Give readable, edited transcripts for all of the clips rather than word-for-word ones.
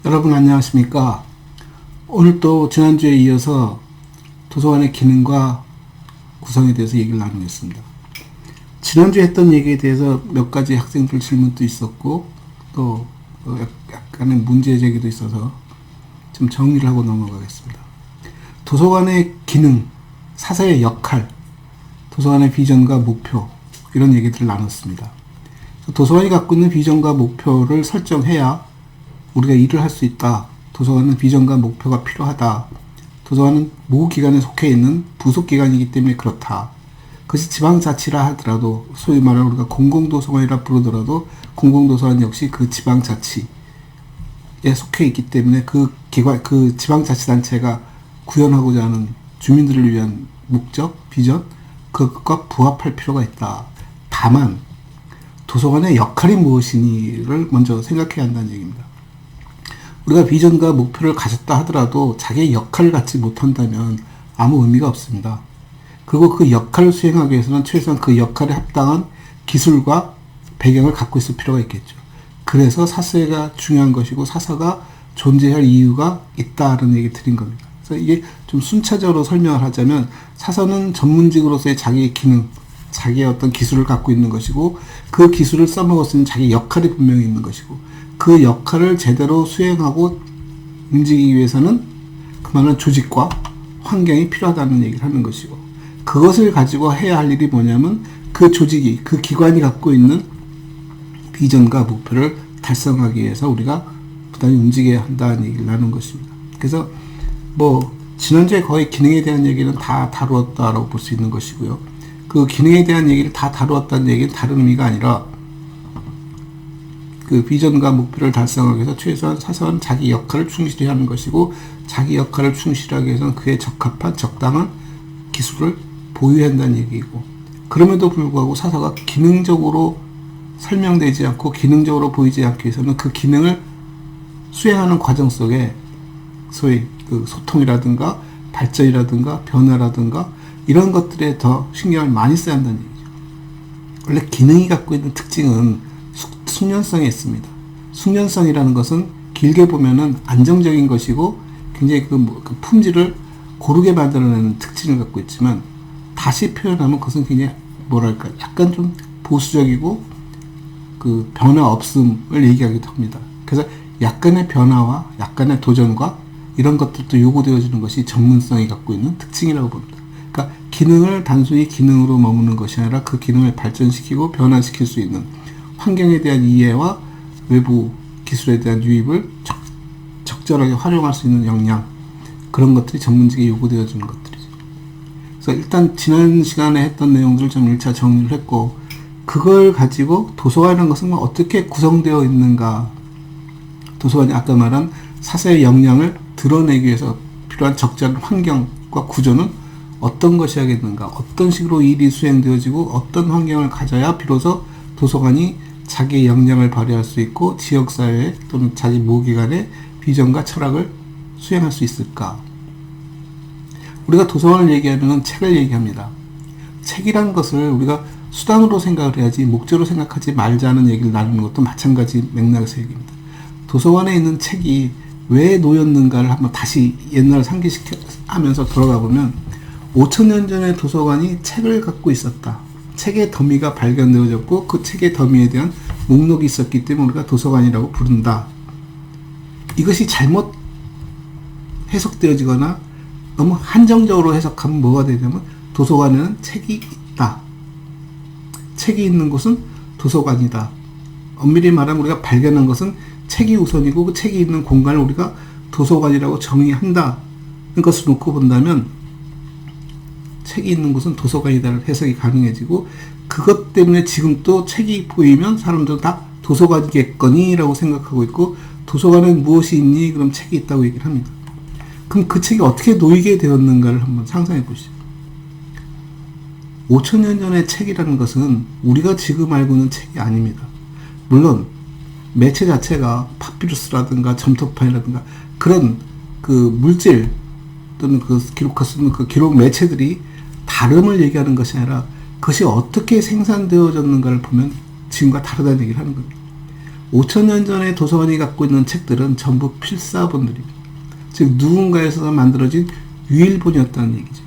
여러분 안녕하십니까? 오늘 또 지난주에 이어서 도서관의 기능과 구성에 대해서 얘기를 나누겠습니다. 지난주에 했던 얘기에 대해서 몇 가지 학생들 질문도 있었고 또 약간의 문제 제기도 있어서 좀 정리를 하고 넘어가겠습니다. 도서관의 기능, 사서의 역할, 도서관의 비전과 목표 이런 얘기들을 나눴습니다. 도서관이 갖고 있는 비전과 목표를 설정해야 우리가 일을 할 수 있다. 도서관은 비전과 목표가 필요하다. 도서관은 모 기관에 속해 있는 부속기관이기 때문에 그렇다. 그것이 지방자치라 하더라도 소위 말하는 우리가 공공도서관이라 부르더라도 공공도서관 역시 그 지방자치에 속해 있기 때문에 그 기관, 그 지방자치단체가 구현하고자 하는 주민들을 위한 목적, 비전, 그것과 부합할 필요가 있다. 다만 도서관의 역할이 무엇이니를 먼저 생각해야 한다는 얘기입니다. 우리가 비전과 목표를 가졌다 하더라도 자기의 역할을 갖지 못한다면 아무 의미가 없습니다. 그리고 그 역할을 수행하기 위해서는 최소한 그 역할에 합당한 기술과 배경을 갖고 있을 필요가 있겠죠. 그래서 사서가 중요한 것이고 사서가 존재할 이유가 있다는 얘기 드린 겁니다. 그래서 이게 좀 순차적으로 설명을 하자면 사서는 전문직으로서의 자기의 기능, 자기의 어떤 기술을 갖고 있는 것이고 그 기술을 써먹었으면 자기 역할이 분명히 있는 것이고 그 역할을 제대로 수행하고 움직이기 위해서는 그만한 조직과 환경이 필요하다는 얘기를 하는 것이고 그것을 가지고 해야 할 일이 뭐냐면 그 조직이, 그 기관이 갖고 있는 비전과 목표를 달성하기 위해서 우리가 부단히 움직여야 한다는 얘기를 나눈 것입니다. 그래서 지난주에 거의 기능에 대한 얘기는 다 다루었다라고 볼 수 있는 것이고요. 그 기능에 대한 얘기를 다 다루었다는 얘기는 다른 의미가 아니라 그 비전과 목표를 달성하기 위해서 최소한 사서는 자기 역할을 충실히 하는 것이고 자기 역할을 충실하기 위해서는 그에 적합한 적당한 기술을 보유해야 한다는 얘기이고 그럼에도 불구하고 사서가 기능적으로 설명되지 않고 기능적으로 보이지 않기 위해서는 그 기능을 수행하는 과정 속에 소위 그 소통이라든가 발전이라든가 변화라든가 이런 것들에 더 신경을 많이 써야 한다는 얘기죠. 원래 기능이 갖고 있는 특징은 숙련성이 있습니다. 숙련성이라는 것은 길게 보면은 안정적인 것이고 굉장히 그 품질을 고르게 만들어내는 특징을 갖고 있지만 다시 표현하면 그것은 굉장히 약간 좀 보수적이고 그 변화 없음을 얘기하기도 합니다. 그래서 약간의 변화와 약간의 도전과 이런 것들도 요구되어지는 것이 전문성이 갖고 있는 특징이라고 봅니다. 그러니까 기능을 단순히 기능으로 머무는 것이 아니라 그 기능을 발전시키고 변화시킬 수 있는 환경에 대한 이해와 외부 기술에 대한 유입을 적절하게 활용할 수 있는 역량 그런 것들이 전문직에 요구되어지는 것들이죠. 그래서 일단 지난 시간에 했던 내용들을 좀 1차 정리를 했고 그걸 가지고 도서관이라는 것은 어떻게 구성되어 있는가 도서관이 아까 말한 사서의 역량을 드러내기 위해서 필요한 적절한 환경과 구조는 어떤 것이 야겠는가 어떤 식으로 일이 수행되어지고 어떤 환경을 가져야 비로소 도서관이 자기의 역량을 발휘할 수 있고 지역사회 또는 자기 모기관의 비전과 철학을 수행할 수 있을까? 우리가 도서관을 얘기하면 책을 얘기합니다. 책이란 것을 우리가 수단으로 생각을 해야지 목적으로 생각하지 말자는 얘기를 나누는 것도 마찬가지 맥락에서 얘기입니다. 도서관에 있는 책이 왜 놓였는가를 한번 다시 옛날 상기하면서 돌아가 보면 5,000년 전에 도서관이 책을 갖고 있었다. 책의 더미가 발견되어졌고 그 책의 더미에 대한 목록이 있었기 때문에 우리가 도서관이라고 부른다. 이것이 잘못 해석되어지거나 너무 한정적으로 해석하면 뭐가 되냐면 도서관에는 책이 있다. 책이 있는 곳은 도서관이다. 엄밀히 말하면 우리가 발견한 것은 책이 우선이고 그 책이 있는 공간을 우리가 도서관이라고 정의한다. 것을 놓고 본다면 책이 있는 곳은 도서관이다라는 해석이 가능해지고 그것 때문에 지금 또 책이 보이면 사람들은 다 도서관이겠거니라고 생각하고 있고 도서관엔 무엇이 있니? 그럼 책이 있다고 얘기를 합니다. 그럼 그 책이 어떻게 놓이게 되었는가를 한번 상상해 보시죠. 5,000년 전의 책이라는 것은 우리가 지금 알고 있는 책이 아닙니다. 물론 매체 자체가 파피루스라든가 점토판이라든가 그런 그 물질 또는 그 기록할 수 있는 그 기록 매체들이 다름을 얘기하는 것이 아니라 그것이 어떻게 생산되어졌는가를 보면 지금과 다르다는 얘기를 하는 겁니다. 5,000년 전에 도서관이 갖고 있는 책들은 전부 필사본들입니다. 즉 누군가에서 만들어진 유일본이었다는 얘기죠.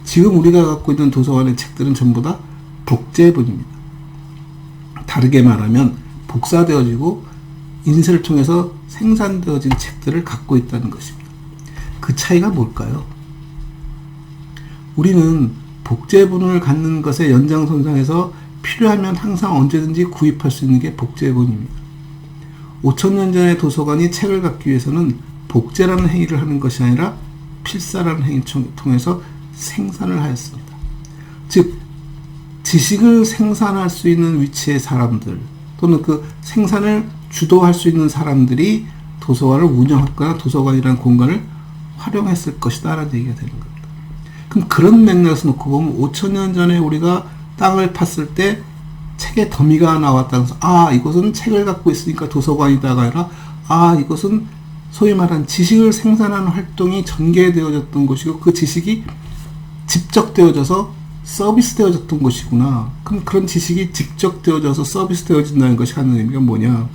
지금 우리가 갖고 있는 도서관의 책들은 전부 다 복제본입니다. 다르게 말하면 복사되어지고 인쇄를 통해서 생산되어진 책들을 갖고 있다는 것입니다. 그 차이가 뭘까요? 우리는 복제본을 갖는 것의 연장선상에서 필요하면 항상 언제든지 구입할 수 있는 게 복제본입니다. 5,000년 전의 도서관이 책을 갖기 위해서는 복제라는 행위를 하는 것이 아니라 필사라는 행위를 통해서 생산을 하였습니다. 즉 지식을 생산할 수 있는 위치의 사람들 또는 그 생산을 주도할 수 있는 사람들이 도서관을 운영했거나 도서관이라는 공간을 활용했을 것이다 라는 얘기가 되는 겁니다. 그럼 그런 맥락에서 놓고 보면 5,000년 전에 우리가 땅을 팠을 때 책의 더미가 나왔다고 해서 이것은 책을 갖고 있으니까 도서관이다가 아니라 이것은 소위 말한 지식을 생산하는 활동이 전개되어졌던 것이고 그 지식이 집적되어져서 서비스되어졌던 것이구나. 그럼 그런 지식이 집적되어져서 서비스되어진다는 것이 하는 의미가 뭐냐?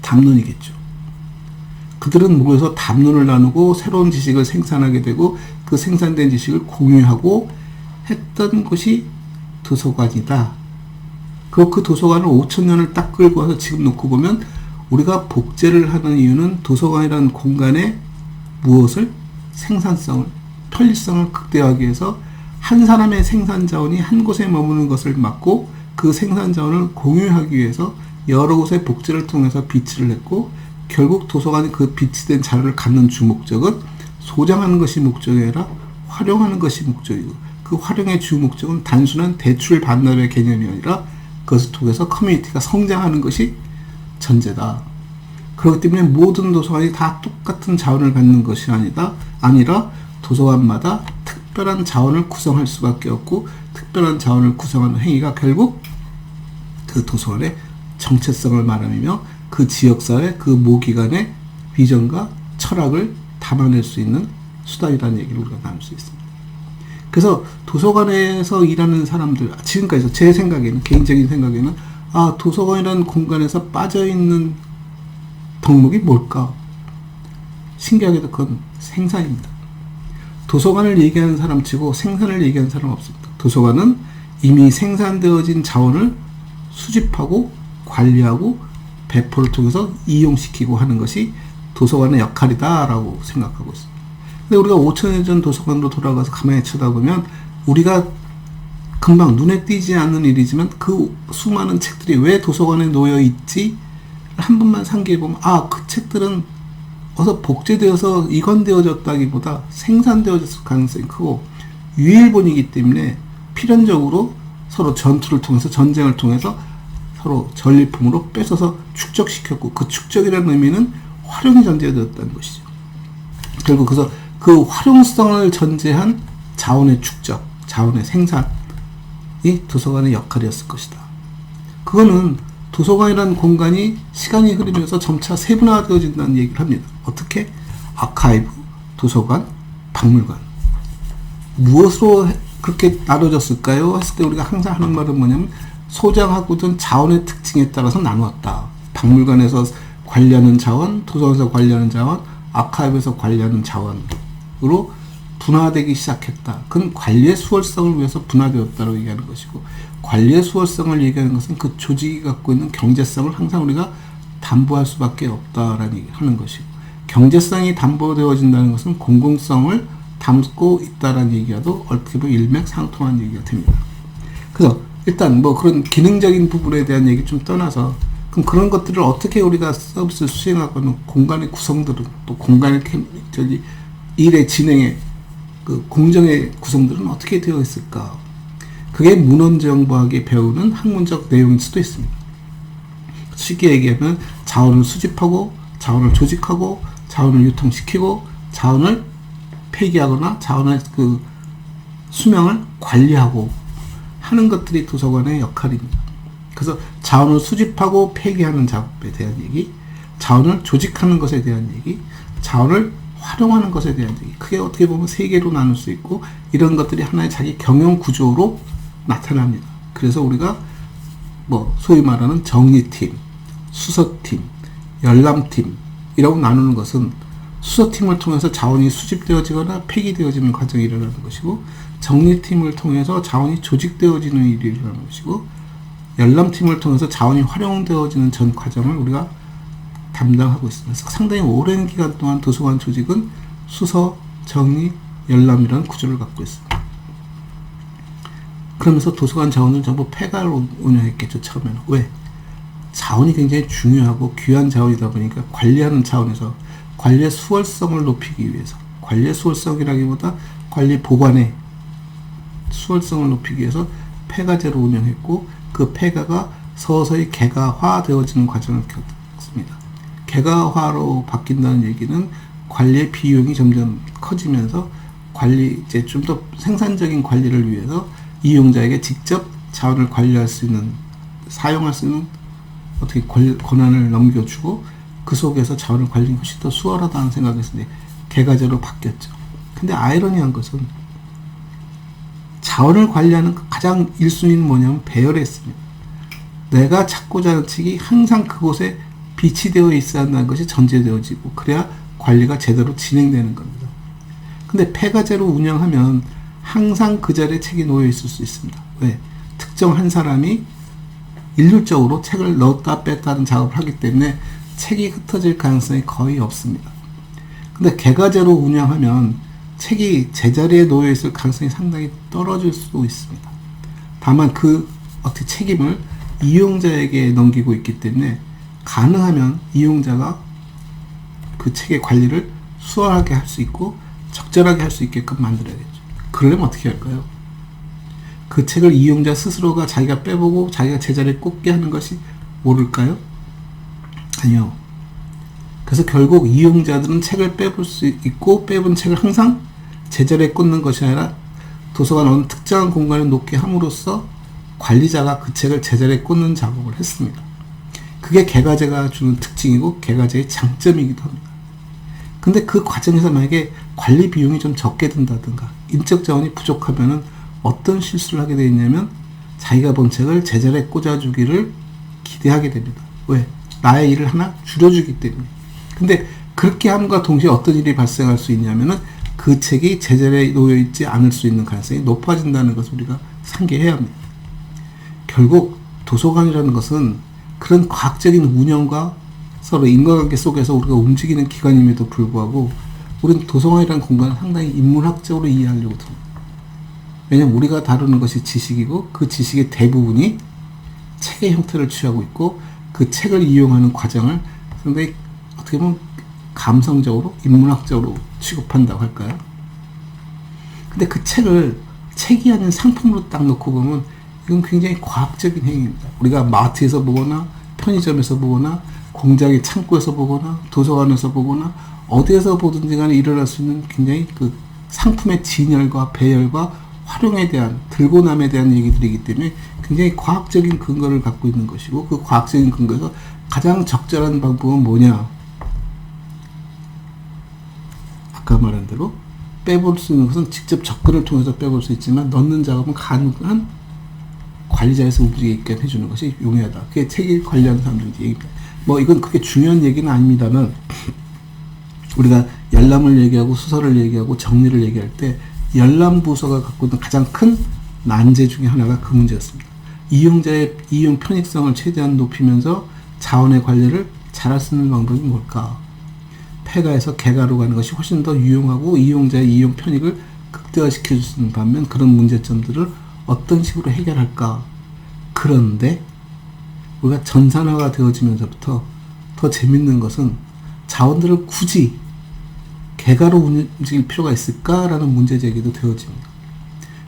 담론이겠죠. 그들은 모여서 담론을 나누고 새로운 지식을 생산하게 되고 그 생산된 지식을 공유하고 했던 것이 도서관이다. 그 도서관을 5,000년을 딱 끌고 와서 지금 놓고 보면 우리가 복제를 하는 이유는 도서관이라는 공간에 무엇을? 생산성을, 편리성을 극대화하기 위해서 한 사람의 생산 자원이 한 곳에 머무는 것을 막고 그 생산 자원을 공유하기 위해서 여러 곳의 복제를 통해서 비치를 했고 결국 도서관이 그 비치된 자료를 갖는 주 목적은 소장하는 것이 목적이 아니라 활용하는 것이 목적이고 그 활용의 주 목적은 단순한 대출 반납의 개념이 아니라 그것을 통해서 커뮤니티가 성장하는 것이 전제다. 그렇기 때문에 모든 도서관이 다 똑같은 자원을 갖는 것이 아니라 도서관마다 특별한 자원을 구성할 수밖에 없고 특별한 자원을 구성하는 행위가 결국 그 도서관의 정체성을 말하며 그 지역사회, 그 모기관의 비전과 철학을 담아낼 수 있는 수단이라는 얘기를 우리가 나눌 수 있습니다. 그래서 도서관에서 일하는 사람들, 지금까지 제 생각에는, 개인적인 생각에는 도서관이라는 공간에서 빠져있는 덕목이 뭘까? 신기하게도 그건 생산입니다. 도서관을 얘기하는 사람 치고 생산을 얘기하는 사람은 없습니다. 도서관은 이미 생산되어진 자원을 수집하고 관리하고 배포를 통해서 이용시키고 하는 것이 도서관의 역할이다라고 생각하고 있습니다. 근데 우리가 5,000년 전 도서관으로 돌아가서 가만히 쳐다보면 우리가 금방 눈에 띄지 않는 일이지만 그 수많은 책들이 왜 도서관에 놓여 있지? 한 번만 상기해 보면 그 책들은 어서 복제되어서 이관되어졌다기보다 생산되어졌을 가능성이 크고 유일본이기 때문에 필연적으로 서로 전투를 통해서 전쟁을 통해서 서로 전리품으로 뺏어서 축적시켰고 그 축적이라는 의미는 활용이 전제되었다는 것이죠. 결국 그래서 그 활용성을 전제한 자원의 축적, 자원의 생산이 도서관의 역할이었을 것이다. 그거는 도서관이라는 공간이 시간이 흐르면서 점차 세분화되어진다는 얘기를 합니다. 어떻게? 아카이브, 도서관, 박물관. 무엇으로 그렇게 나눠졌을까요? 했을 때 우리가 항상 하는 말은 뭐냐면 소장하고 든 자원의 특징에 따라서 나누었다. 박물관에서 관리하는 자원, 도서관에서 관리하는 자원, 아카이브에서 관리하는 자원으로 분화되기 시작했다. 그건 관리의 수월성을 위해서 분화되었다고 얘기하는 것이고 관리의 수월성을 얘기하는 것은 그 조직이 갖고 있는 경제성을 항상 우리가 담보할 수밖에 없다라는 얘기를 하는 것이고 경제성이 담보되어진다는 것은 공공성을 담고 있다라는 얘기와도 어떻게 보면 일맥상통한 얘기가 됩니다. 그래서 일단 뭐 그런 기능적인 부분에 대한 얘기 좀 떠나서 그럼 그런 것들을 어떻게 우리가 서비스를 수행하고는 공간의 구성들은 또 공간의 일의 진행의 그 공정의 구성들은 어떻게 되어 있을까? 그게 문헌정보학이 배우는 학문적 내용일 수도 있습니다. 쉽게 얘기하면 자원을 수집하고 자원을 조직하고 자원을 유통시키고 자원을 폐기하거나 자원의 그 수명을 관리하고 하는 것들이 도서관의 역할입니다. 그래서 자원을 수집하고 폐기하는 작업에 대한 얘기, 자원을 조직하는 것에 대한 얘기, 자원을 활용하는 것에 대한 얘기. 크게 어떻게 보면 세 개로 나눌 수 있고 이런 것들이 하나의 자기 경영 구조로 나타납니다. 그래서 우리가 뭐 소위 말하는 정리팀, 수서팀, 열람팀이라고 나누는 것은 수서팀을 통해서 자원이 수집되어지거나 폐기되어지는 과정이 일어나는 것이고, 정리팀을 통해서 자원이 조직되어지는 일이 일어나는 것이고, 열람팀을 통해서 자원이 활용되어지는 전 과정을 우리가 담당하고 있습니다. 상당히 오랜 기간 동안 도서관 조직은 수서, 정리, 열람이라는 구조를 갖고 있습니다. 그러면서 도서관 자원을 전부 폐가로 운영했겠죠, 처음에는. 왜? 자원이 굉장히 중요하고 귀한 자원이다 보니까 관리하는 차원에서 관리의 수월성을 높이기 위해서, 관리의 수월성이라기보다 관리 보관의 수월성을 높이기 위해서 폐가제로 운영했고, 그 폐가가 서서히 개가화 되어지는 과정을 겪습니다. 개가화로 바뀐다는 얘기는 관리의 비용이 점점 커지면서 이제 좀 더 생산적인 관리를 위해서 이용자에게 직접 자원을 관리할 수 있는, 사용할 수 있는 어떻게 권한을 넘겨주고, 그 속에서 자원을 관리는 훨씬 더 수월하다는 생각에서 개가제로 바뀌었죠. 근데 아이러니한 것은 자원을 관리하는 가장 1순위는 뭐냐면 배열했습니다. 내가 찾고자 하는 책이 항상 그곳에 비치되어 있어야 한다는 것이 전제되어지고, 그래야 관리가 제대로 진행되는 겁니다. 근데 폐가제로 운영하면 항상 그 자리에 책이 놓여 있을 수 있습니다. 왜? 특정 한 사람이 일률적으로 책을 넣었다 뺐다 하는 작업을 하기 때문에 책이 흩어질 가능성이 거의 없습니다. 근데 개가제로 운영하면 책이 제자리에 놓여 있을 가능성이 상당히 떨어질 수도 있습니다. 다만 그 어떻게 책임을 이용자에게 넘기고 있기 때문에 가능하면 이용자가 그 책의 관리를 수월하게 할 수 있고 적절하게 할 수 있게끔 만들어야겠죠. 그러려면 어떻게 할까요? 그 책을 이용자 스스로가 자기가 빼보고 자기가 제자리에 꽂게 하는 것이 옳을까요? 아니요. 그래서 결국 이용자들은 책을 빼볼 수 있고, 빼본 책을 항상 제자리에 꽂는 것이 아니라 도서관 어느 특정한 공간에 놓게 함으로써 관리자가 그 책을 제자리에 꽂는 작업을 했습니다. 그게 개가제가 주는 특징이고 개가제의 장점이기도 합니다. 근데 그 과정에서 만약에 관리 비용이 좀 적게 든다든가 인적 자원이 부족하면은 어떤 실수를 하게 되어 있냐면, 자기가 본 책을 제자리에 꽂아주기를 기대하게 됩니다. 왜? 나의 일을 하나 줄여주기 때문에. 근데 그렇게 함과 동시에 어떤 일이 발생할 수 있냐면은 그 책이 제자리에 놓여있지 않을 수 있는 가능성이 높아진다는 것을 우리가 상기해야 합니다. 결국 도서관이라는 것은 그런 과학적인 운영과 서로 인과관계 속에서 우리가 움직이는 기관임에도 불구하고 우리는 도서관이라는 공간을 상당히 인문학적으로 이해하려고 듭니다. 왜냐하면 우리가 다루는 것이 지식이고, 그 지식의 대부분이 책의 형태를 취하고 있고, 그 책을 이용하는 과정을 상당히 어떻게 보면 감성적으로 인문학적으로 취급한다고 할까요? 근데 그 책을 책이 아닌 상품으로 딱 놓고 보면 이건 굉장히 과학적인 행위입니다. 우리가 마트에서 보거나 편의점에서 보거나 공장의 창고에서 보거나 도서관에서 보거나 어디에서 보든지 간에 일어날 수 있는 굉장히 그 상품의 진열과 배열과 활용에 대한, 들고남에 대한 얘기들이기 때문에 굉장히 과학적인 근거를 갖고 있는 것이고, 그 과학적인 근거에서 가장 적절한 방법은 뭐냐? 아까 말한 대로 빼볼 수 있는 것은 직접 접근을 통해서 빼볼 수 있지만, 넣는 작업은 가능한 관리자에서 움직이게 해주는 것이 용이하다. 그게 책을 관리하는 사람들 얘기입니다. 뭐 이건 그렇게 중요한 얘기는 아닙니다만, 우리가 열람을 얘기하고 수서를 얘기하고 정리를 얘기할 때 열람 부서가 갖고 있는 가장 큰 난제 중에 하나가 그 문제였습니다. 이용자의 이용 편익성을 최대한 높이면서 자원의 관리를 잘할 수 있는 방법이 뭘까? 폐가에서 개가로 가는 것이 훨씬 더 유용하고 이용자의 이용 편익을 극대화시켜 줄 수 있는 반면, 그런 문제점들을 어떤 식으로 해결할까? 그런데 우리가 전산화가 되어지면서부터 더 재밌는 것은 자원들을 굳이 개가로 움직일 필요가 있을까라는 문제 제기도 되어집니다.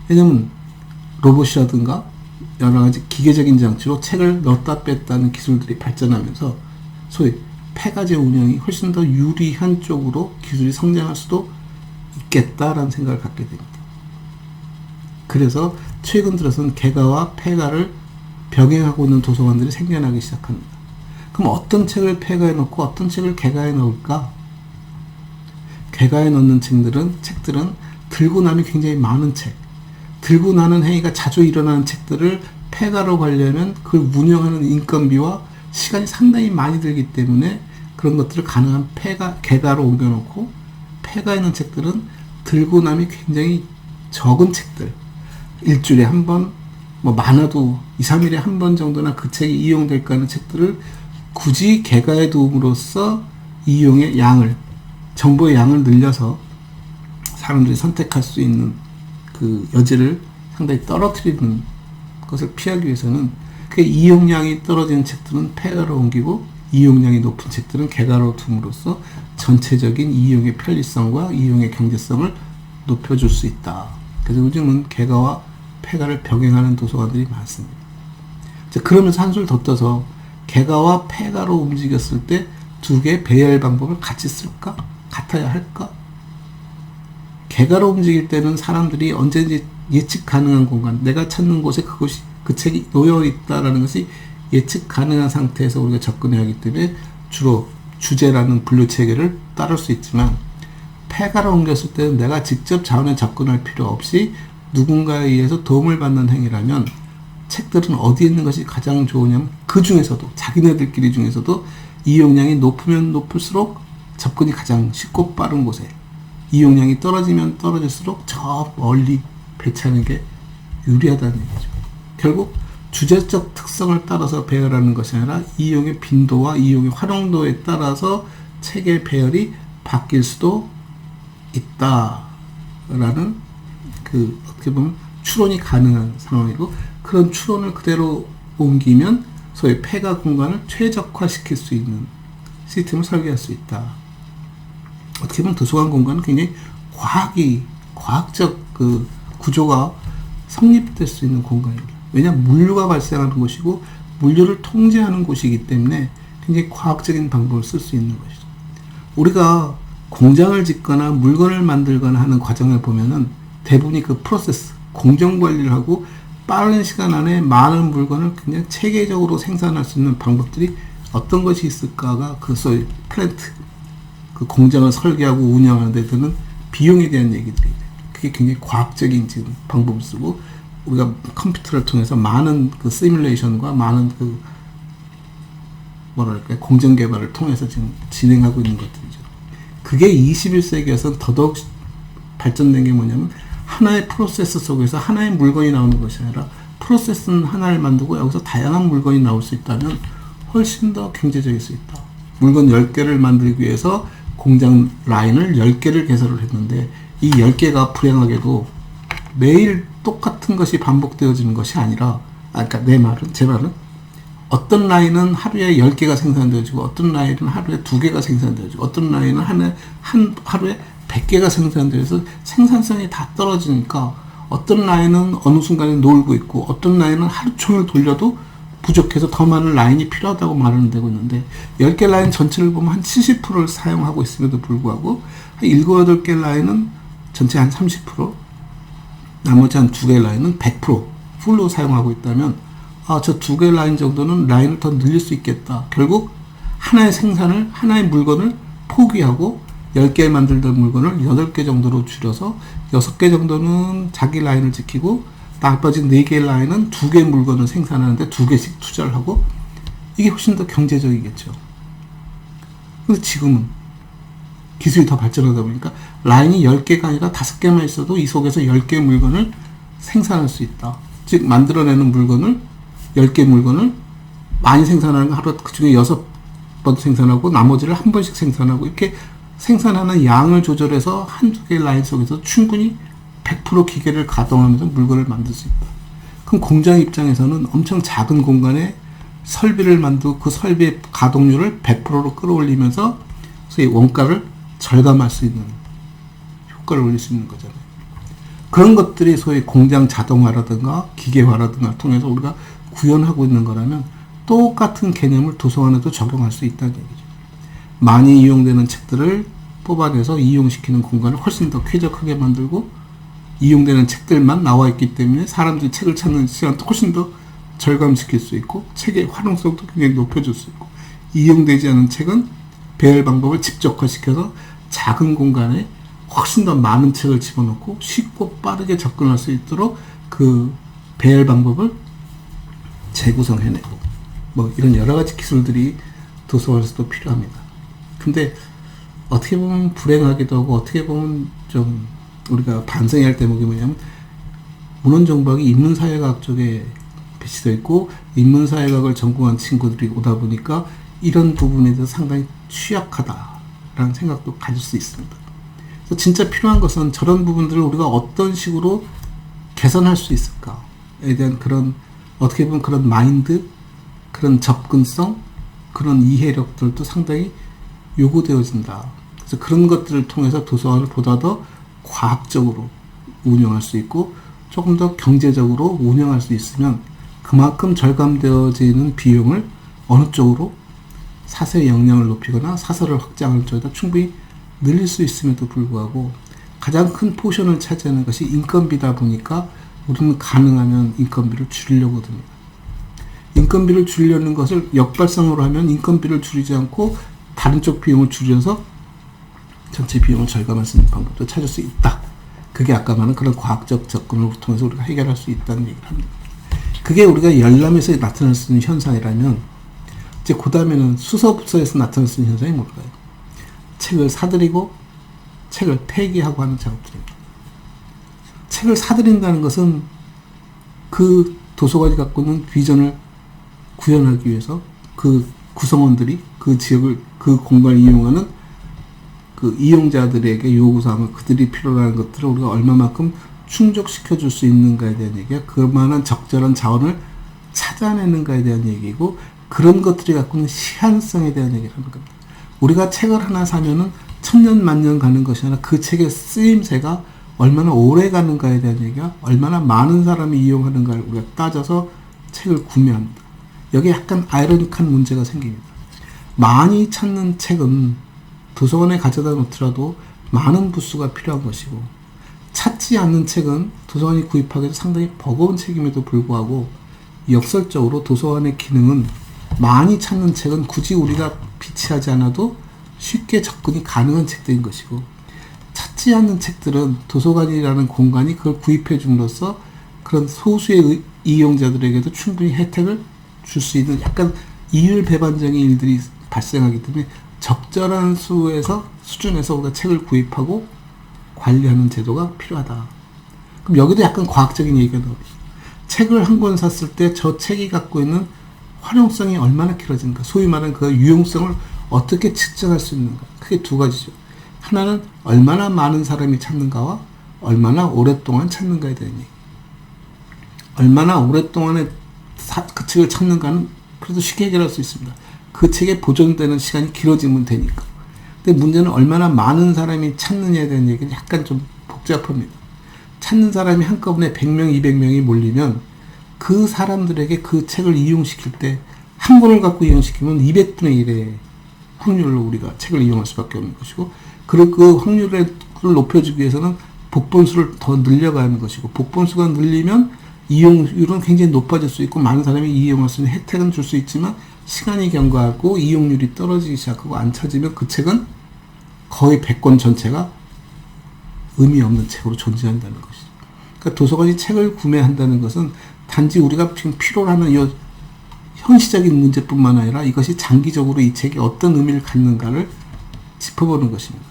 왜냐하면 로봇이라든가 여러 가지 기계적인 장치로 책을 넣었다 뺐다는 기술들이 발전하면서 소위 폐가제 운영이 훨씬 더 유리한 쪽으로 기술이 성장할 수도 있겠다라는 생각을 갖게 됩니다. 그래서 최근 들어서는 개가와 폐가를 병행하고 있는 도서관들이 생겨나기 시작합니다. 그럼 어떤 책을 폐가에 넣고 어떤 책을 개가에 넣을까? 개가에 넣는 책들은 들고 남이 굉장히 많은 책, 들고 나는 행위가 자주 일어나는 책들을 폐가로 가려면 그걸 운영하는 인건비와 시간이 상당히 많이 들기 때문에 그런 것들을 가능한 개가로 옮겨놓고, 폐가 있는 책들은 들고 남이 굉장히 적은 책들, 일주일에 한 번, 뭐 많아도 2, 3일에 한 번 정도나 그 책이 이용될까 하는 책들을 굳이 개가에 도움으로써 이용의 양을, 정보의 양을 늘려서 사람들이 선택할 수 있는 그 여지를 상당히 떨어뜨리는 것을 피하기 위해서는 그 이용량이 떨어지는 책들은 폐가로 옮기고, 이용량이 높은 책들은 개가로 둠으로써 전체적인 이용의 편리성과 이용의 경제성을 높여줄 수 있다. 그래서 요즘은 개가와 폐가를 병행하는 도서관들이 많습니다. 그러면서 한술 더 떠서 개가와 폐가로 움직였을 때 두 개의 배열 방법을 같이 쓸까? 같아야 할까? 개가로 움직일 때는 사람들이 언제든지 예측 가능한 공간, 내가 찾는 곳에 그 책이 놓여 있다라는 것이 예측 가능한 상태에서 우리가 접근해야 하기 때문에 주로 주제라는 분류 체계를 따를 수 있지만, 폐가로 옮겼을 때는 내가 직접 자원에 접근할 필요 없이 누군가에 의해서 도움을 받는 행위라면, 책들은 어디에 있는 것이 가장 좋으냐면 그 중에서도, 자기네들끼리 중에서도 이용량이 높으면 높을수록 접근이 가장 쉽고 빠른 곳에, 이용량이 떨어지면 떨어질수록 저 멀리 배치하는 게 유리하다는 얘기죠. 결국 주제적 특성을 따라서 배열하는 것이 아니라 이용의 빈도와 이용의 활용도에 따라서 책의 배열이 바뀔 수도 있다라는 어떻게 보면 추론이 가능한 상황이고, 그런 추론을 그대로 옮기면 소위 폐가 공간을 최적화시킬 수 있는 시스템을 설계할 수 있다. 어떻게 보면 도서관 공간은 굉장히 과학적 그 구조가 성립될 수 있는 공간입니다. 왜냐하면 물류가 발생하는 곳이고 물류를 통제하는 곳이기 때문에 굉장히 과학적인 방법을 쓸 수 있는 것이죠. 우리가 공장을 짓거나 물건을 만들거나 하는 과정을 보면은 대부분이 그 프로세스, 공정 관리를 하고 빠른 시간 안에 많은 물건을 그냥 체계적으로 생산할 수 있는 방법들이 어떤 것이 있을까가 그 소위 플랜트, 그 공장을 설계하고 운영하는 데 드는 비용에 대한 얘기들이, 그게 굉장히 과학적인 지금 방법을 쓰고, 우리가 컴퓨터를 통해서 많은 그 시뮬레이션과 많은 그 공정 개발을 통해서 지금 진행하고 있는 것들이죠. 그게 21세기에서 더더욱 발전된 게 뭐냐면, 하나의 프로세스 속에서 하나의 물건이 나오는 것이 아니라 프로세스는 하나를 만들고 여기서 다양한 물건이 나올 수 있다면 훨씬 더 경제적일 수 있다. 물건 10개를 만들기 위해서 공장 라인을 10개를 개설을 했는데, 이 10개가 불행하게도 매일 똑같은 것이 반복되어지는 것이 아니라, 그러니까 제 말은 어떤 라인은 하루에 10개가 생산되어지고, 어떤 라인은 하루에 2개가 생산되어지고, 어떤 라인은 하루에 100개가 생산되어서 생산성이 다 떨어지니까, 어떤 라인은 어느 순간에 놀고 있고, 어떤 라인은 하루 종일 돌려도 부족해서 더 많은 라인이 필요하다고 말하는 데고 있는데, 10개 라인 전체를 보면 한 70%를 사용하고 있음에도 불구하고 한 7, 8개 라인은 전체 한 30%, 나머지 한 2개 라인은 100% 풀로 사용하고 있다면, 저 2개 라인 정도는 라인을 더 늘릴 수 있겠다. 결국 하나의 물건을 포기하고 10개 만들던 물건을 8개 정도로 줄여서 6개 정도는 자기 라인을 지키고, 나머지 4개 라인은 2개 물건을 생산하는데 2개씩 투자를 하고, 이게 훨씬 더 경제적이겠죠. 근데 지금은 기술이 더 발전하다 보니까 라인이 10개가 아니라 5개만 있어도 이 속에서 10개 물건을 생산할 수 있다. 즉 만들어내는 물건을 10개 물건을 많이 생산하는 거 하루 그중에 6번 생산하고 나머지를 한 번씩 생산하고, 이렇게 생산하는 양을 조절해서 한두 개의 라인 속에서 충분히 100% 기계를 가동하면서 물건을 만들 수 있다. 그럼 공장 입장에서는 엄청 작은 공간에 설비를 만들고 그 설비의 가동률을 100%로 끌어올리면서 소위 원가를 절감할 수 있는 효과를 올릴 수 있는 거잖아요. 그런 것들이 소위 공장 자동화라든가 기계화라든가 통해서 우리가 구현하고 있는 거라면 똑같은 개념을 도서관에도 적용할 수 있다는 얘기죠. 많이 이용되는 책들을 뽑아내서 이용시키는 공간을 훨씬 더 쾌적하게 만들고, 이용되는 책들만 나와 있기 때문에 사람들이 책을 찾는 시간도 훨씬 더 절감시킬 수 있고, 책의 활용성도 굉장히 높여줄 수 있고, 이용되지 않은 책은 배열 방법을 직접화시켜서 작은 공간에 훨씬 더 많은 책을 집어넣고 쉽고 빠르게 접근할 수 있도록 그 배열 방법을 재구성해내고, 뭐 이런 여러 가지 기술들이 도서관에서도 필요합니다. 근데 어떻게 보면 불행하기도 하고 어떻게 보면 좀 우리가 반성해야 할 대목이 뭐냐면 문헌정보학이 인문사회과학 쪽에 배치되어 있고 인문사회과학을 전공한 친구들이 오다 보니까 이런 부분에 대해서 상당히 취약하다라는 생각도 가질 수 있습니다. 그래서 진짜 필요한 것은 저런 부분들을 우리가 어떤 식으로 개선할 수 있을까에 대한 그런 어떻게 보면 그런 마인드, 그런 접근성, 그런 이해력들도 상당히 요구되어진다. 그래서 그런 것들을 통해서 도서관을 보다 더 과학적으로 운영할 수 있고 조금 더 경제적으로 운영할 수 있으면 그만큼 절감되어지는 비용을 어느 쪽으로 사서의 역량을 높이거나 사서를 확장하는 쪽에다 충분히 늘릴 수 있음에도 불구하고 가장 큰 포션을 차지하는 것이 인건비다 보니까 우리는 가능하면 인건비를 줄이려고 듭니다. 인건비를 줄이려는 것을 역발상으로 하면 인건비를 줄이지 않고 다른 쪽 비용을 줄여서 전체 비용을 절감할 수 있는 방법도 찾을 수 있다. 그게 아까 말한 그런 과학적 접근을 통해서 우리가 해결할 수 있다는 얘기를 합니다. 그게 우리가 열람에서 나타날 수 있는 현상이라면 이제 그 다음에는 수서부서에서 나타날 수 있는 현상이 뭘까요? 책을 사들이고 책을 폐기하고 하는 작업들입니다. 책을 사들인다는 것은 그 도서관이 갖고 있는 비전을 구현하기 위해서 그 구성원들이 그 지역을 그 공간을 이용하는 그 이용자들에게 요구사항을 그들이 필요로 하는 것들을 우리가 얼마만큼 충족시켜 줄 수 있는가에 대한 얘기가 그만한 적절한 자원을 찾아내는가에 대한 얘기고 그런 것들이 갖고 있는 시한성에 대한 얘기를 하는 겁니다. 우리가 책을 하나 사면은 천년 만년 가는 것이 아니라 그 책의 쓰임새가 얼마나 오래 가는가에 대한 얘기가 얼마나 많은 사람이 이용하는가를 우리가 따져서 책을 구매합니다. 여기에 약간 아이러니한 문제가 생깁니다. 많이 찾는 책은 도서관에 가져다 놓더라도 많은 부수가 필요한 것이고 찾지 않는 책은 도서관이 구입하기도 상당히 버거운 책임에도 불구하고 역설적으로 도서관의 기능은 많이 찾는 책은 굳이 우리가 비치하지 않아도 쉽게 접근이 가능한 책들인 것이고 찾지 않는 책들은 도서관이라는 공간이 그걸 구입해 줌으로써 그런 소수의 이용자들에게도 충분히 혜택을 줄 수 있는 약간 이율배반적인 일들이 발생하기 때문에 적절한 수준에서 우리가 책을 구입하고 관리하는 제도가 필요하다. 그럼 여기도 약간 과학적인 얘기가 나옵니다. 책을 한 권 샀을 때 저 책이 갖고 있는 활용성이 얼마나 길어지는가, 소위 말하는 그 유용성을 어떻게 측정할 수 있는가. 크게 두 가지죠. 하나는 얼마나 많은 사람이 찾는가와 얼마나 오랫동안 찾는가에 대한 얘기. 얼마나 오랫동안에 그 책을 찾는가는 그래도 쉽게 해결할 수 있습니다. 그 책에 보존되는 시간이 길어지면 되니까. 근데 문제는 얼마나 많은 사람이 찾느냐에 대한 얘기는 약간 좀 복잡합니다. 찾는 사람이 한꺼번에 100명, 200명이 몰리면 그 사람들에게 그 책을 이용시킬 때 한 권을 갖고 이용시키면 200분의 1의 확률로 우리가 책을 이용할 수밖에 없는 것이고 그리고 그 확률을 높여주기 위해서는 복본수를 더 늘려가는 것이고 복본수가 늘리면 이용률은 굉장히 높아질 수 있고 많은 사람이 이용할 수 있는 혜택은 줄 수 있지만 시간이 경과하고 이용률이 떨어지기 시작하고 안 찾으면 그 책은 거의 100권 전체가 의미 없는 책으로 존재한다는 것이죠. 그러니까 도서관이 책을 구매한다는 것은 단지 우리가 지금 필요로 하는 이 현시적인 문제뿐만 아니라 이것이 장기적으로 이 책이 어떤 의미를 갖는가를 짚어보는 것입니다.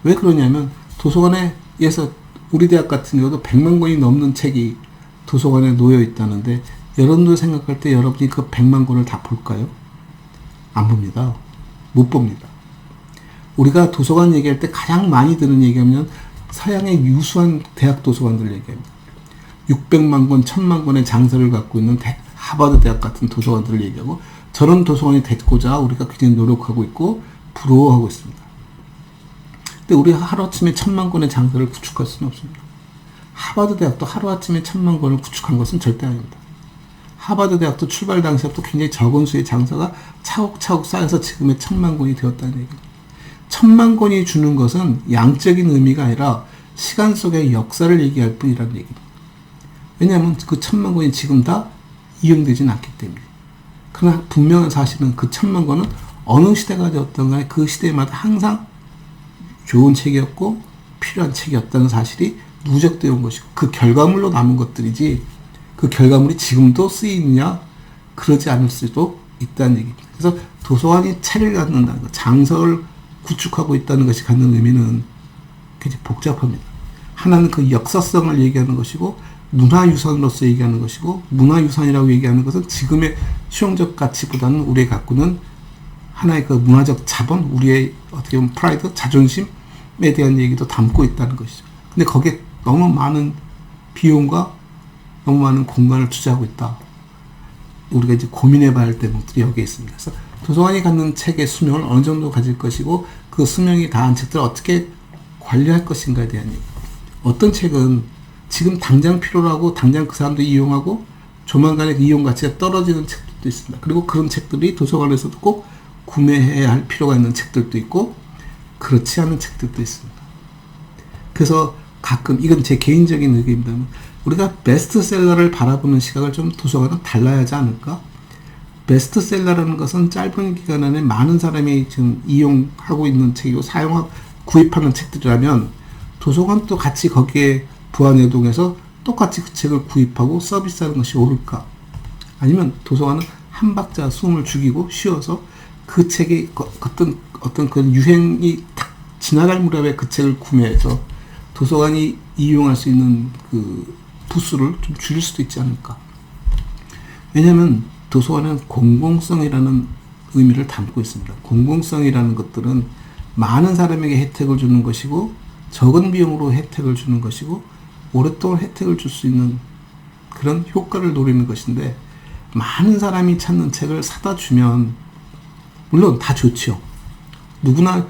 왜 그러냐면 도서관에서 우리 대학 같은 경우도 100만 권이 넘는 책이 도서관에 놓여 있다는데 여러분들 생각할 때 여러분이 그 100만 권을 다 볼까요? 안 봅니다. 못 봅니다. 우리가 도서관 얘기할 때 가장 많이 듣는 얘기하면 서양의 유수한 대학 도서관들 얘기합니다. 600만 권, 1000만 권의 장서를 갖고 있는 하버드 대학 같은 도서관들을 얘기하고 저런 도서관이 되고자 우리가 굉장히 노력하고 있고 부러워하고 있습니다. 근데 우리가 하루아침에 1000만 권의 장서를 구축할 수는 없습니다. 하버드 대학도 하루아침에 1000만 권을 구축한 것은 절대 아닙니다. 하버드 대학도 출발 당시부터 굉장히 적은 수의 장서가 차곡차곡 쌓여서 지금의 1000만 권이 되었다는 얘기입니다. 1000만 권이 주는 것은 양적인 의미가 아니라 시간 속의 역사를 얘기할 뿐이라는 얘기입니다. 왜냐하면 그 1000만 권이 지금 다 이용되지는 않기 때문에. 그러나 분명한 사실은 그 1000만 권은 어느 시대가 되었던 간에 그 시대마다 항상 좋은 책이었고 필요한 책이었다는 사실이 누적되어 온 것이고 그 결과물로 남은 것들이지 그 결과물이 지금도 쓰이느냐 그러지 않을 수도 있다는 얘기입니다. 그래서 도서관이 책을 갖는다는 것, 장서를 구축하고 있다는 것이 갖는 의미는 굉장히 복잡합니다. 하나는 그 역사성을 얘기하는 것이고, 문화유산으로서 얘기하는 것이고, 문화유산이라고 얘기하는 것은 지금의 수용적 가치보다는 우리가 갖고 있는 하나의 그 문화적 자본, 우리의 어떻게 보면 프라이드, 자존심에 대한 얘기도 담고 있다는 것이죠. 근데 거기에 너무 많은 비용과 너무 많은 공간을 투자하고 있다. 우리가 이제 고민해 봐야 할 대목들이 여기에 있습니다. 그래서 도서관이 갖는 책의 수명을 어느 정도 가질 것이고, 그 수명이 다한 책들을 어떻게 관리할 것인가에 대한 얘기. 어떤 책은 지금 당장 필요로 하고 당장 그 사람들이 이용하고 조만간에 그 이용 가치가 떨어지는 책들도 있습니다. 그리고 그런 책들이 도서관에서도 꼭 구매해야 할 필요가 있는 책들도 있고, 그렇지 않은 책들도 있습니다. 그래서 가끔, 이건 제 개인적인 의견입니다. 우리가 베스트셀러를 바라보는 시각을 좀 도서관은 달라야 하지 않을까? 베스트셀러라는 것은 짧은 기간 안에 많은 사람이 지금 이용하고 있는 책이고 사용하고 구입하는 책들이라면, 도서관도 같이 거기에 부안해동해서 똑같이 그 책을 구입하고 서비스하는 것이 옳을까? 아니면 도서관은 한 박자 숨을 죽이고 쉬어서 그 책이 어떤 그 유행이 탁 지나갈 무렵에 그 책을 구매해서 도서관이 이용할 수 있는 그 부수를 좀 줄일 수도 있지 않을까? 왜냐하면 도서관은 공공성이라는 의미를 담고 있습니다. 공공성이라는 것들은 많은 사람에게 혜택을 주는 것이고, 적은 비용으로 혜택을 주는 것이고, 오랫동안 혜택을 줄 수 있는 그런 효과를 노리는 것인데, 많은 사람이 찾는 책을 사다 주면 물론 다 좋죠. 누구나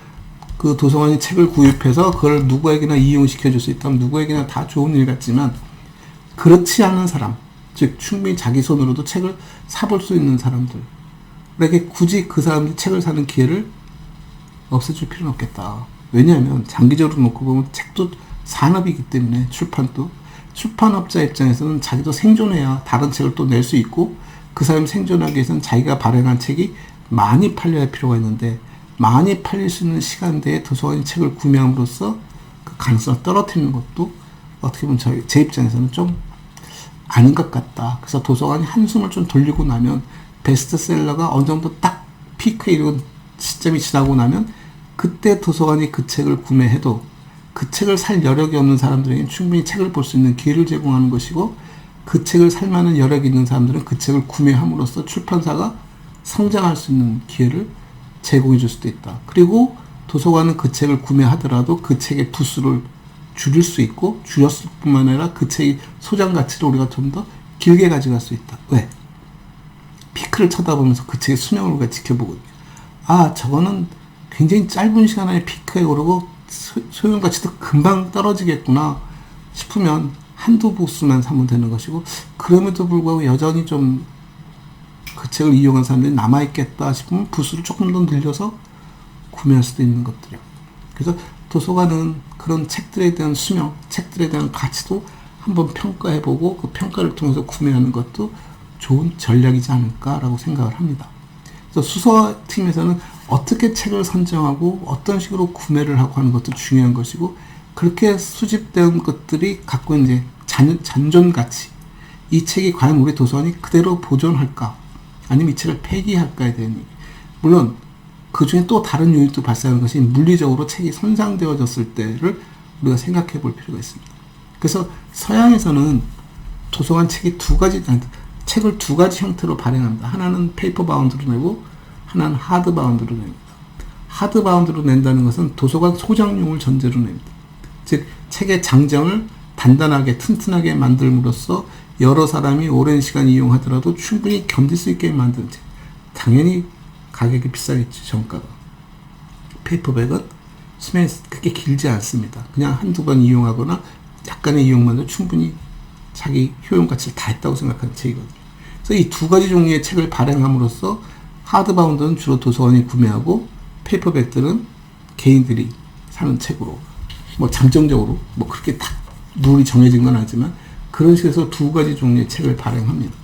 그 도서관이 책을 구입해서 그걸 누구에게나 이용시켜 줄 수 있다면 누구에게나 다 좋은 일 같지만, 그렇지 않은 사람, 즉 충분히 자기 손으로도 책을 사볼 수 있는 사람들에게 굳이 그 사람들이 책을 사는 기회를 없애줄 필요는 없겠다. 왜냐하면 장기적으로 놓고 보면 책도 산업이기 때문에, 출판도 출판업자 입장에서는 자기도 생존해야 다른 책을 또 낼 수 있고, 그 사람이 생존하기 위해서는 자기가 발행한 책이 많이 팔려야 할 필요가 있는데, 많이 팔릴 수 있는 시간대에 도서관이 책을 구매함으로써 그 가능성을 떨어뜨리는 것도 어떻게 보면 제 입장에서는 좀 아닌 것 같다. 그래서 도서관이 한숨을 좀 돌리고 나면, 베스트셀러가 어느 정도 딱 피크에 이르는 시점이 지나고 나면, 그때 도서관이 그 책을 구매해도 그 책을 살 여력이 없는 사람들에게는 충분히 책을 볼 수 있는 기회를 제공하는 것이고, 그 책을 살 만한 여력이 있는 사람들은 그 책을 구매함으로써 출판사가 성장할 수 있는 기회를 제공해 줄 수도 있다. 그리고 도서관은 그 책을 구매하더라도 그 책의 부수를 줄일 수 있고, 줄였을 뿐만 아니라 그 책의 소장 가치를 우리가 좀 더 길게 가져갈 수 있다. 왜? 피크를 쳐다보면서 그 책의 수명을 우리가 지켜보거든요. 아, 저거는 굉장히 짧은 시간 안에 피크에 오르고 소용 가치도 금방 떨어지겠구나 싶으면 한두 부수만 사면 되는 것이고, 그럼에도 불구하고 여전히 좀 그 책을 이용한 사람들이 남아있겠다 싶으면 부수를 조금 더 늘려서 구매할 수도 있는 것들이요. 그래서 도서관은 그런 책들에 대한 수명, 책들에 대한 가치도 한번 평가해보고, 그 평가를 통해서 구매하는 것도 좋은 전략이지 않을까라고 생각을 합니다. 그래서 수서팀에서는 어떻게 책을 선정하고 어떤 식으로 구매를 하고 하는 것도 중요한 것이고, 그렇게 수집된 것들이 갖고 이제 잔존 가치, 이 책이 과연 우리 도서관이 그대로 보존할까, 아니면 이 책을 폐기할까에 대한 얘기. 물론 그 중에 또 다른 요인도 발생하는 것이, 물리적으로 책이 손상되어졌을 때를 우리가 생각해 볼 필요가 있습니다. 그래서 서양에서는 도서관 책이 책을 두 가지 형태로 발행합니다. 하나는 페이퍼 바운드로 내고, 하나는 하드 바운드로 냅니다. 하드 바운드로 낸다는 것은 도서관 소장용을 전제로 냅니다. 즉, 책의 장정을 단단하게 튼튼하게 만들므로써 여러 사람이 오랜 시간 이용하더라도 충분히 견딜 수 있게 만드는 책. 당연히 가격이 비싸겠죠, 정가가. 페이퍼백은 수명이 그렇게 길지 않습니다. 그냥 한두 번 이용하거나 약간의 이용만도 충분히 자기 효용 가치를 다 했다고 생각하는 책이거든요. 그래서 이 두 가지 종류의 책을 발행함으로써 하드바운드는 주로 도서관이 구매하고, 페이퍼백들은 개인들이 사는 책으로, 뭐 잠정적으로 뭐 그렇게 딱 룰이 정해진 건 아니지만 그런 식으로 두 가지 종류의 책을 발행합니다.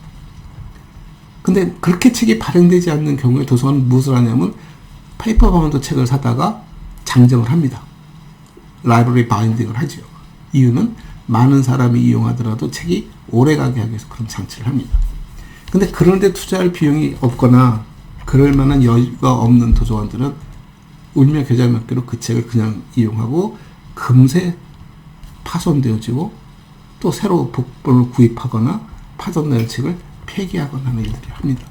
근데 그렇게 책이 발행되지 않는 경우에 도서관은 무엇을 하냐면 페이퍼 바운드 책을 사다가 장정을 합니다. 라이브러리 바인딩을 하죠. 이유는 많은 사람이 이용하더라도 책이 오래 가게 하기 위해서 그런 장치를 합니다. 근데 그런데 투자할 비용이 없거나 그럴 만한 여유가 없는 도서관들은 울며 겨자 먹기로 그 책을 그냥 이용하고 금세 파손되어지고 또 새로 복본을 구입하거나 파손된 책을 폐기하거나 하는 일들을 합니다.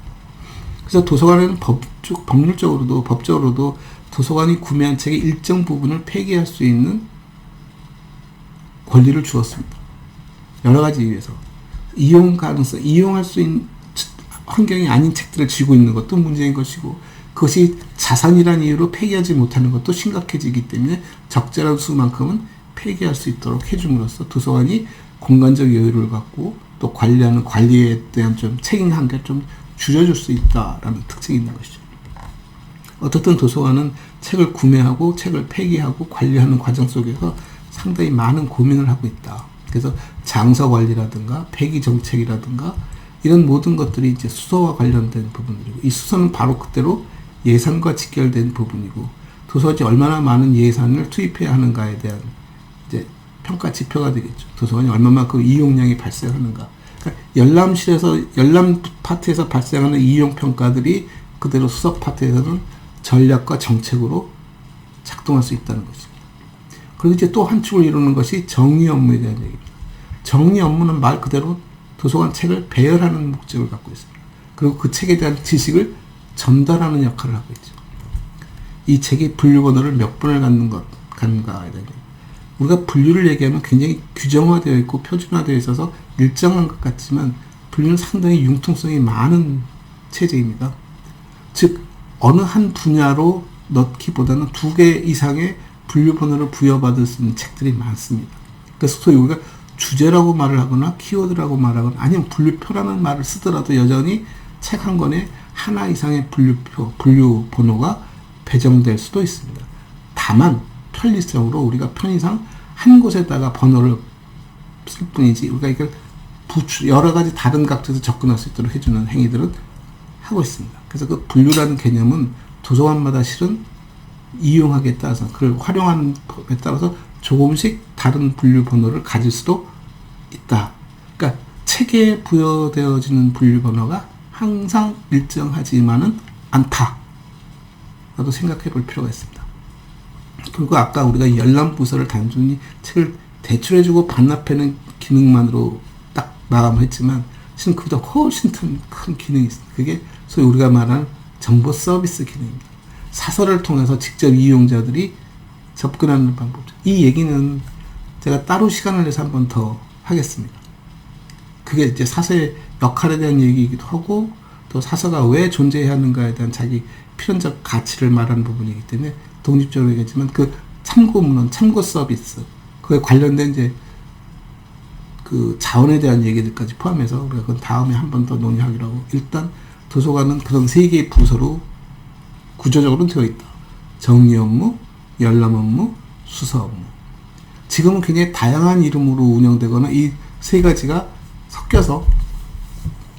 그래서 도서관에는 법적으로도 도서관이 구매한 책의 일정 부분을 폐기할 수 있는 권리를 주었습니다. 여러 가지 이유에서 이용 가능성, 이용할 수 있는 환경이 아닌 책들을 쥐고 있는 것도 문제인 것이고, 그것이 자산이라는 이유로 폐기하지 못하는 것도 심각해지기 때문에 적절한 수만큼은 폐기할 수 있도록 해줌으로써 도서관이 공간적 여유를 갖고 또 관리하는 관리에 대한 좀 책임 한계를 좀 줄여줄 수 있다라는 특징이 있는 것이죠. 어떻든 도서관은 책을 구매하고 책을 폐기하고 관리하는 과정 속에서 상당히 많은 고민을 하고 있다. 그래서 장서 관리라든가 폐기 정책이라든가 이런 모든 것들이 이제 수서와 관련된 부분이고, 이 수서는 바로 그대로 예산과 직결된 부분이고, 도서관이 얼마나 많은 예산을 투입해야 하는가에 대한 이제 평가 지표가 되겠죠. 도서관이 얼마만큼 이용량이 발생하는가. 그러니까 열람 파트에서 발생하는 이용 평가들이 그대로 수서 파트에서는 전략과 정책으로 작동할 수 있다는 것입니다. 그리고 이제 또 한 축을 이루는 것이 정리 업무에 대한 얘기입니다. 정리 업무는 말 그대로 도서관 책을 배열하는 목적을 갖고 있습니다. 그리고 그 책에 대한 지식을 전달하는 역할을 하고 있죠. 이 책이 분류번호를 몇 번을 갖는가에 대한 얘기. 우리가 분류를 얘기하면 굉장히 규정화되어 있고 표준화되어 있어서 일정한 것 같지만 분류는 상당히 융통성이 많은 체제입니다. 즉 어느 한 분야로 넣기보다는 2개 이상의 분류번호를 부여받을 수 있는 책들이 많습니다. 그래서 소위 우리가 주제라고 말을 하거나 키워드라고 말하거나 아니면 분류표라는 말을 쓰더라도 여전히 책 한 권에 하나 이상의 분류번호가 배정될 수도 있습니다. 다만 편리성으로 우리가 편의상 한 곳에다가 번호를 쓸 뿐이지 우리가 이걸 여러 가지 다른 각도에서 접근할 수 있도록 해주는 행위들은 하고 있습니다. 그래서 그 분류라는 개념은 도서관마다 실은 이용하기에 따라서 그걸 활용하는 법에 따라서 조금씩 다른 분류 번호를 가질 수도 있다. 그러니까 책에 부여되어지는 분류 번호가 항상 일정하지만은 않다. 라도 생각해 볼 필요가 있습니다. 그리고 아까 우리가 열람 부서를 단순히 책을 대출해주고 반납하는 기능만으로 딱 마감을 했지만 실은 그보다 훨씬 큰 기능이 있습니다. 그게 소위 우리가 말하는 정보 서비스 기능입니다. 사설을 통해서 직접 이용자들이 접근하는 방법이죠. 이 얘기는 제가 따로 시간을 내서 한 번 더 하겠습니다. 그게 이제 사서의 역할에 대한 얘기이기도 하고 또 사서가 왜 존재해야 하는가에 대한 자기 필연적 가치를 말하는 부분이기 때문에 독립적으로 얘기했지만 그 참고문헌, 참고 서비스 그에 관련된 이제 그 자원에 대한 얘기들까지 포함해서 우리가 그건 다음에 한 번 더 논의하기로 하고, 일단 도서관은 그런 3개의 부서로 구조적으로 되어 있다. 정리 업무, 열람 업무, 수서 업무. 지금은 굉장히 다양한 이름으로 운영되거나 이 3가지가 섞여서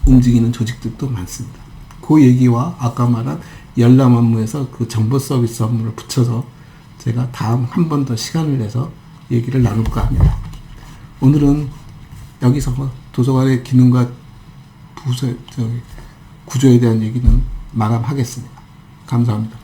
움직이는 조직들도 많습니다. 그 얘기와 아까 말한 열람 업무에서 그 정보 서비스 업무를 붙여서 제가 다음 한 번 더 시간을 내서 얘기를 나눌까 합니다. 오늘은 여기서 도서관의 기능과 구조에 대한 얘기는 마감하겠습니다. 감사합니다.